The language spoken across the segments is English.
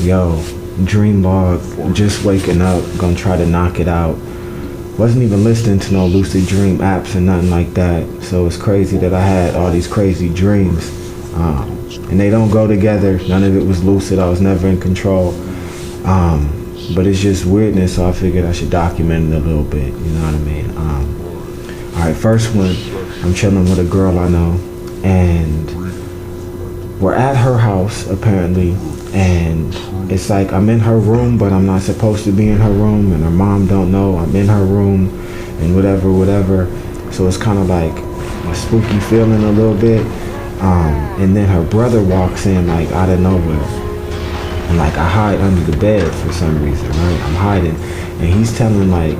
Yo, dream log, just waking up, gonna try to knock it out. Wasn't even listening to no lucid dream apps or nothing like that. So it's crazy that I had all these crazy dreams. And they don't go together. None of it was lucid. I was never in control. But it's just weirdness, so I figured I should document it a little bit. You know what I mean? Alright, first one, I'm chilling with a girl I know. And we're at her house, apparently. And it's like I'm in her room, but I'm not supposed to be in her room, and her mom don't know I'm in her room, and whatever. So it's kind of like a spooky feeling a little bit. And then her brother walks in like out of nowhere, and like I hide under the bed for some reason, right? I'm hiding, and he's telling like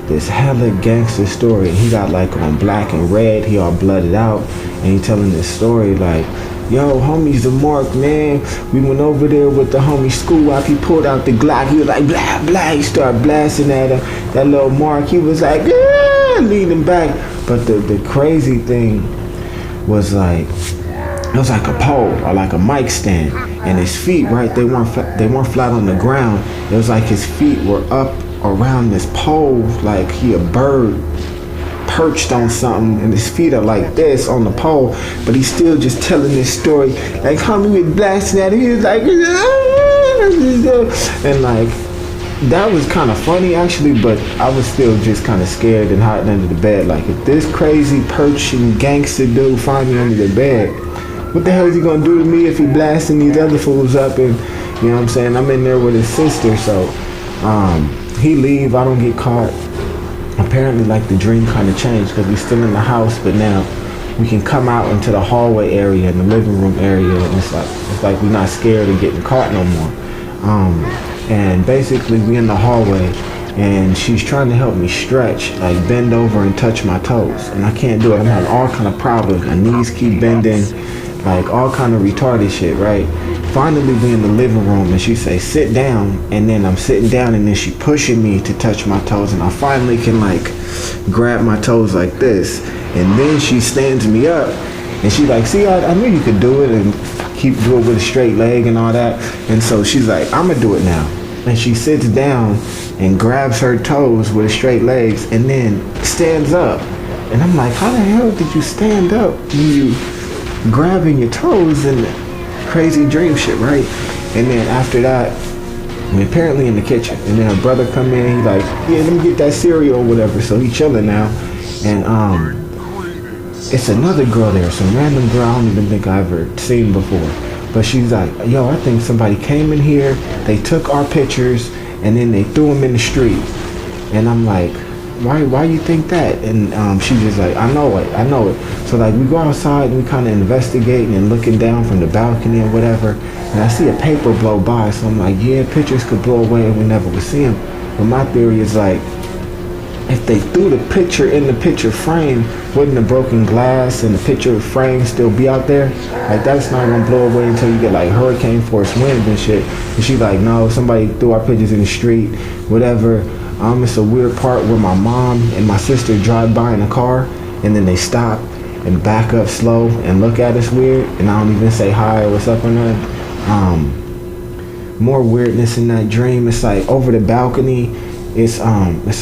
this hella gangster story. And he got like on black and red, he all blooded out, and he telling this story like, yo, homie's the mark, man. We went over there with the homie school up. He pulled out the Glock. He was like, blah, blah. He started blasting at him. That little mark, he was like, leaning back. But the crazy thing was like, it was like a pole or like a mic stand. And his feet, right, they weren't flat on the ground. It was like his feet were up around this pole like he a bird perched on something, and his feet are like this on the pole, but he's still just telling this story. Like homie was blasting at him, he was like, and like that was kind of funny actually, but I was still just kind of scared and hiding under the bed. Like if this crazy perching gangster dude find me under the bed, what the hell is he gonna do to me if he blasting these other fools up? And you know what I'm saying, I'm in there with his sister, so he leave, I don't get caught. Apparently like the dream kind of changed because we're still in the house, but now we can come out into the hallway area and the living room area, and it's like we're not scared of getting caught no more. And basically we in the hallway, and she's trying to help me stretch, like bend over and touch my toes, and I can't do it. I'm having all kind of problems. My knees keep bending, like all kind of retarded shit, right? Finally we in the living room, and she say sit down, and then I'm sitting down, and then she pushing me to touch my toes, and I finally can like grab my toes like this, and then she stands me up, and she like, see, I knew you could do it, and keep doing it with a straight leg and all that. And so she's like, I'm gonna do it now, and she sits down and grabs her toes with straight legs, and then stands up, and I'm like, how the hell did you stand up when you grabbing your toes? And crazy dream shit, right? And then after that, we're apparently in the kitchen, and then her brother come in, he like, yeah, let me get that cereal or whatever. So he chilling now, and it's another girl there, some random girl I don't even think I ever seen before, but she's like, yo, I think somebody came in here, they took our pictures, and then they threw them in the street. And I'm like, why you think that? And she's just like, I know it. So like we go outside and we kind of investigating and looking down from the balcony or whatever, and I see a paper blow by, so I'm like, yeah, pictures could blow away and we never would see them. But my theory is like, if they threw the picture in the picture frame, wouldn't the broken glass and the picture frame still be out there? Like that's not gonna blow away until you get like hurricane force winds and shit. And she's like, no, somebody threw our pictures in the street, whatever. It's a weird part where my mom and my sister drive by in a car, and then they stop and back up slow and look at us weird, and I don't even say hi or what's up or nothing. More weirdness in that dream. It's like over the balcony, it's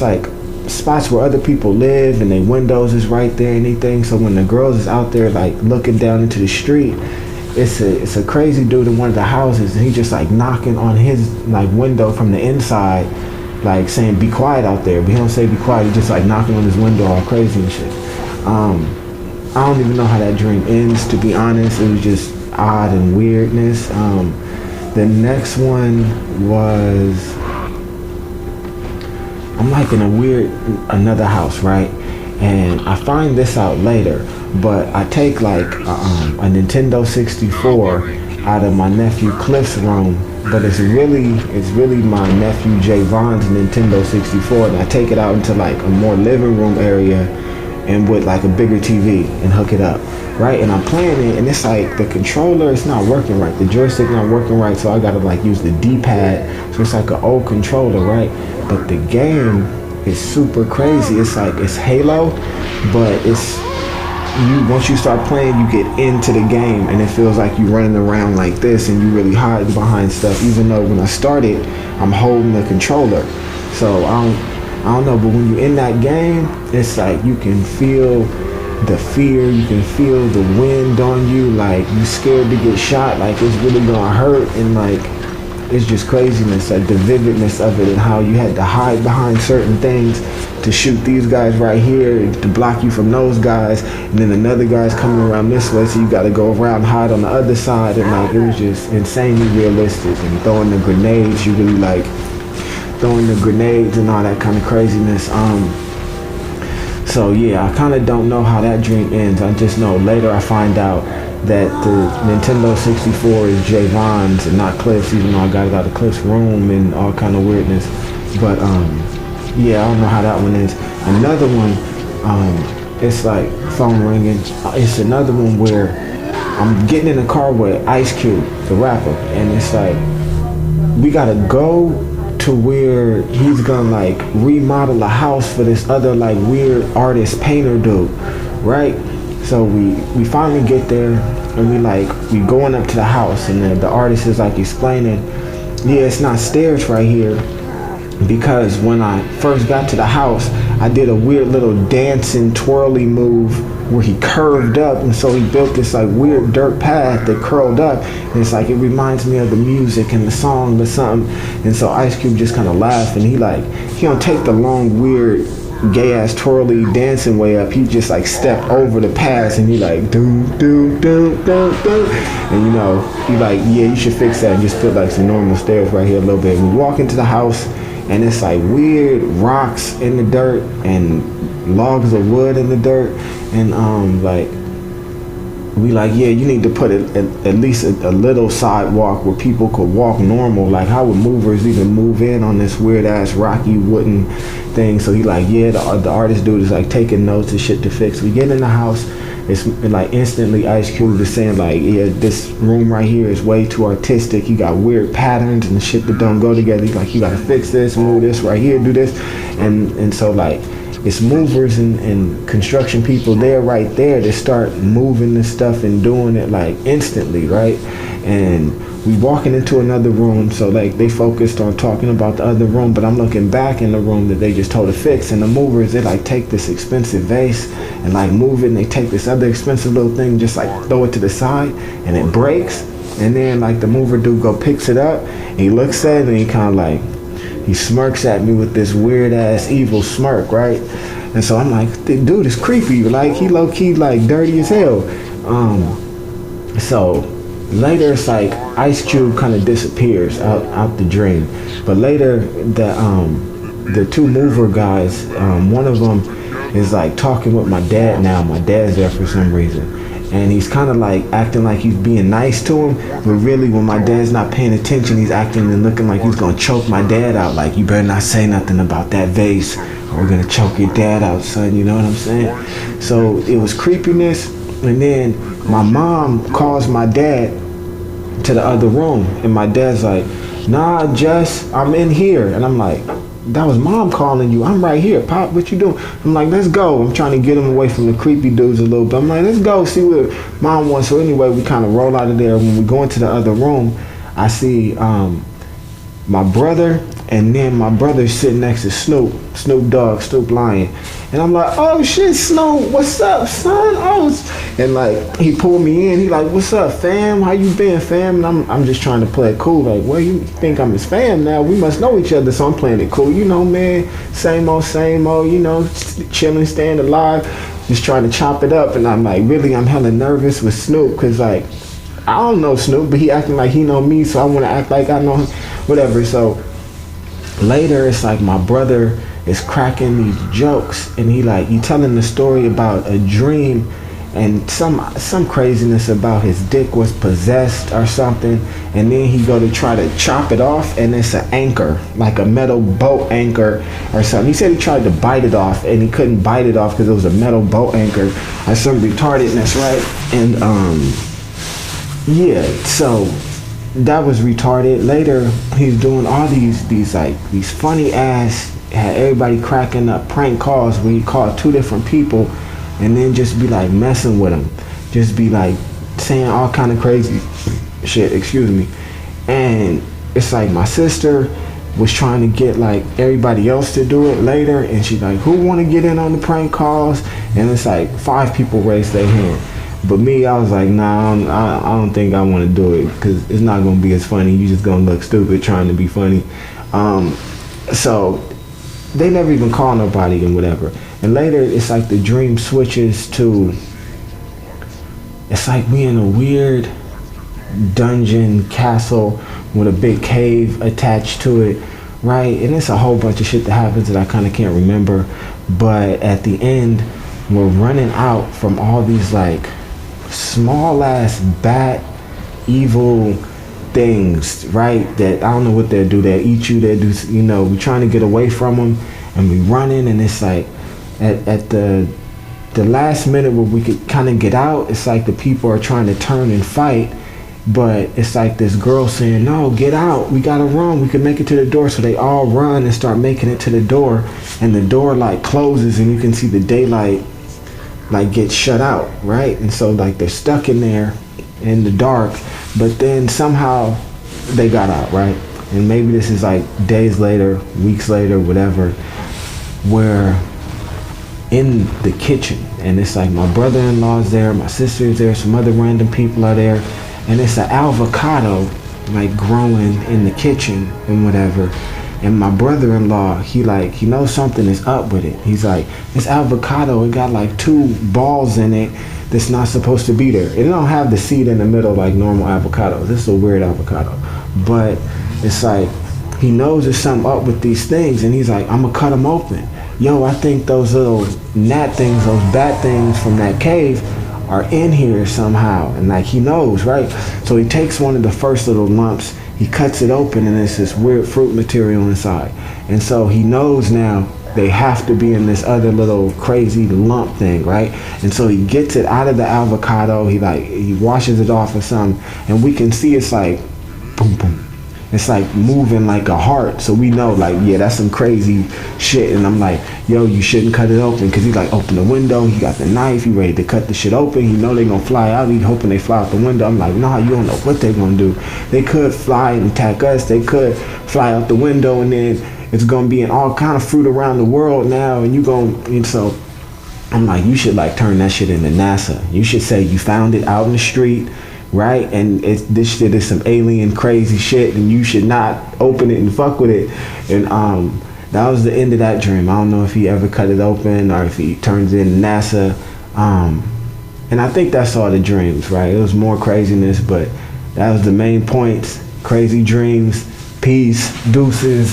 like spots where other people live, and their windows is right there and anything. So when the girls is out there like looking down into the street, it's a crazy dude in one of the houses, and he just like knocking on his like window from the inside, like saying be quiet out there, but he don't say be quiet, he just like knocking on his window all crazy and shit. I don't even know how that dream ends, to be honest. It was just odd and weirdness. The next one was, I'm like in another house, right? And I find this out later, but I take like a Nintendo 64 out of my nephew Cliff's room, but it's really my nephew Javon's Nintendo 64, and I take it out into like a more living room area, and with like a bigger TV, and hook it up, right? And I'm playing it, and it's like the controller is not working right, the joystick not working right, so I gotta like use the D-pad, so it's like an old controller, right? But the game is super crazy. It's like, it's Halo, but it's you once you start playing, you get into the game, and it feels like you running around like this, and you really hide behind stuff. Even though when I started, I'm holding the controller, so I don't know. But when you're in that game, it's like you can feel the fear, you can feel the wind on you, like you scared to get shot, like it's really gonna hurt, and like it's just craziness, like the vividness of it, and how you had to hide behind certain things to shoot these guys right here to block you from those guys, and then another guy's coming around this way, so you got to go around and hide on the other side, and like it was just insanely realistic. And throwing the grenades, you really like throwing the grenades and all that kind of craziness. So yeah, I kind of don't know how that dream ends. I just know later I find out that the Nintendo 64 is Javon's and not Cliff's, even though I got it out of Cliff's room and all kind of weirdness. But yeah, I don't know how that one is. Another one, it's like phone ringing. It's another one where I'm getting in a car with Ice Cube, the rapper, and it's like we gotta go to where he's gonna like remodel a house for this other like weird artist painter dude, right? So we finally get there, and we going up to the house, and the artist is like explaining, yeah, it's not stairs right here, because when I first got to the house, I did a weird little dancing twirly move where he curved up, and so he built this like weird dirt path that curled up, and it's like it reminds me of the music and the song or something. And so Ice Cube just kind of laughed, and he don't take the long weird gay ass twirly dancing way up. He just like step over the pass, and he like do do do do do, and you know he like, yeah, you should fix that and just put like some normal stairs right here a little bit. We walk into the house, and it's like weird rocks in the dirt and logs of wood in the dirt, and like we like, yeah, you need to put at least a little sidewalk where people could walk normal. Like, how would movers even move in on this weird ass rocky wooden thing? So he like, yeah, the artist dude is like taking notes and shit to fix. We get in the house, it's like instantly Ice Cube is saying like, yeah, this room right here is way too artistic. You got weird patterns and shit that don't go together. He's like, you gotta fix this, move this right here, do this, and so like it's movers and construction people there right there that start moving this stuff and doing it like instantly, right? And we walking into another room, so like they focused on talking about the other room, but I'm looking back in the room that they just told to fix, and the movers, they like take this expensive vase and like move it, and they take this other expensive little thing, just like throw it to the side, and it breaks, and then like the mover dude go picks it up, and he looks at it, and he kind of like, he smirks at me with this weird ass evil smirk, right? And so I'm like, dude, it's creepy. Like, he low key like dirty as hell. So later it's like Ice Cube kind of disappears out the dream. But later the two mover guys, one of them is like talking with my dad now. My dad's there for some reason. And he's kind of like acting like he's being nice to him, but really when my dad's not paying attention, he's acting and looking like he's gonna choke my dad out. Like, you better not say nothing about that vase, or we're gonna choke your dad out, son. You know what I'm saying? So it was creepiness. And then my mom calls my dad to the other room, and my dad's like, nah, Jess, I'm in here. And I'm like, that was mom calling you. I'm right here. Pop, what you doing? I'm like, let's go. I'm trying to get him away from the creepy dudes a little bit. I'm like, let's go see what mom wants. So anyway, we kind of roll out of there. When we go into the other room, I see my brother, and then my brother's sitting next to Snoop Dogg, Snoop Lion. And I'm like, oh shit, Snoop, what's up, son? And like, he pulled me in. He like, what's up, fam? How you been, fam? And I'm just trying to play it cool. Like, well, you think I'm his fam now? We must know each other, so I'm playing it cool. You know, man, same old, you know, chilling, staying alive, just trying to chop it up. And I'm like, really, I'm hella nervous with Snoop, because like, I don't know Snoop, but he acting like he know me, so I want to act like I know him, whatever. So later, it's like my brother is cracking these jokes, and he telling the story about a dream and some craziness about his dick was possessed or something, and then he go to try to chop it off, and it's an anchor, like a metal boat anchor or something. He said he tried to bite it off, and he couldn't bite it off because it was a metal boat anchor or some retardedness, right? And yeah, so that was retarded. Later, he's doing all these funny ass, had everybody cracking up prank calls where he called two different people and then just be like messing with them, just be like saying all kind of crazy shit, excuse me. And it's like my sister was trying to get like everybody else to do it later, and she's like, who want to get in on the prank calls? And it's like 5 people raised their hand, but me, I was like, nah, I don't think I want to do it, because it's not gonna be as funny. You just gonna look stupid trying to be funny. So they never even call nobody and whatever. And later it's like the dream switches to, it's like we in a weird dungeon castle with a big cave attached to it, right? And it's a whole bunch of shit that happens that I kind of can't remember. But at the end, we're running out from all these like small ass bat evil things, right? That I don't know what they'll do. They'll eat you. They'll do, you know, we're trying to get away from them, and we running, and it's like at the last minute where we could kind of get out, it's like the people are trying to turn and fight, but it's like this girl saying, no, get out, we gotta run, we can make it to the door. So they all run and start making it to the door, and the door like closes, and you can see the daylight like get shut out, right? And so like they're stuck in there in the dark, but then somehow they got out, right? And maybe this is like days later, weeks later, whatever, where in the kitchen, and it's like my brother-in-law's there, my sister's there, some other random people are there, and it's an avocado like growing in the kitchen and whatever. And my brother-in-law, he knows something is up with it. He's like, this avocado, it got like 2 balls in it that's not supposed to be there. It don't have the seed in the middle like normal avocados. This is a weird avocado, but it's like he knows there's something up with these things, and he's like, I'm gonna cut them open. Yo, I think those little gnat things, those bat things from that cave are in here somehow. And like he knows, right? So he takes one of the first little lumps, he cuts it open, and it's this weird fruit material inside. And so he knows now they have to be in this other little crazy lump thing, right? And so he gets it out of the avocado, he washes it off or something, and we can see it's like boom boom. It's like moving like a heart, so we know like, yeah, that's some crazy shit. And I'm like, yo, you shouldn't cut it open, because he like open the window, he got the knife, he ready to cut the shit open, he know they gonna fly out, he hoping they fly out the window. I'm like, nah, you don't know what they gonna do. They could fly and attack us, they could fly out the window, and then it's gonna be in all kind of fruit around the world now, and you gonna, and so I'm like, you should like turn that shit into NASA. You should say you found it out in the street, right? And this shit is some alien crazy shit, and you should not open it and fuck with it. And that was the end of that dream. I don't know if he ever cut it open or if he turns it into NASA. And I think that's all the dreams, right? It was more craziness, but that was the main points. Crazy dreams. Peace. Deuces.